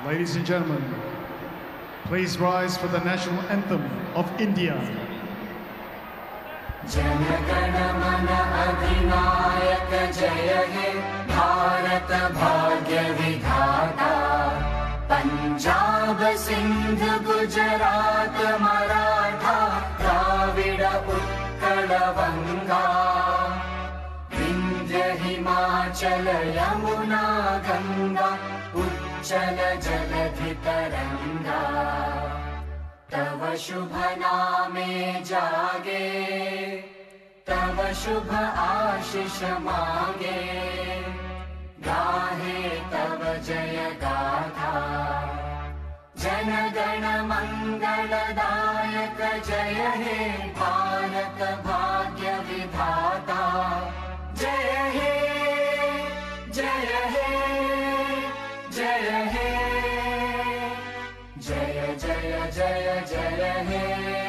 Ladies and gentlemen, please rise for the national anthem of India. Jana Gana मन अधिनायक जय हे भारत भाग्य विधाता। पंजाब सिंध गुजरात मराठा द्राविड़ उत्कल बंगा। विंध्य हिमाचल यमुना गंगा उच्चल जलधि तरंगा। तव शुभ नामे जागे, तव शुभ आशीष मागे। गाहे तव जय गाथा, जन गण मंगलदायक जय हे भारत भाग्य विधाता। जय हे जय हे जय हे, जय जय जय जय हे।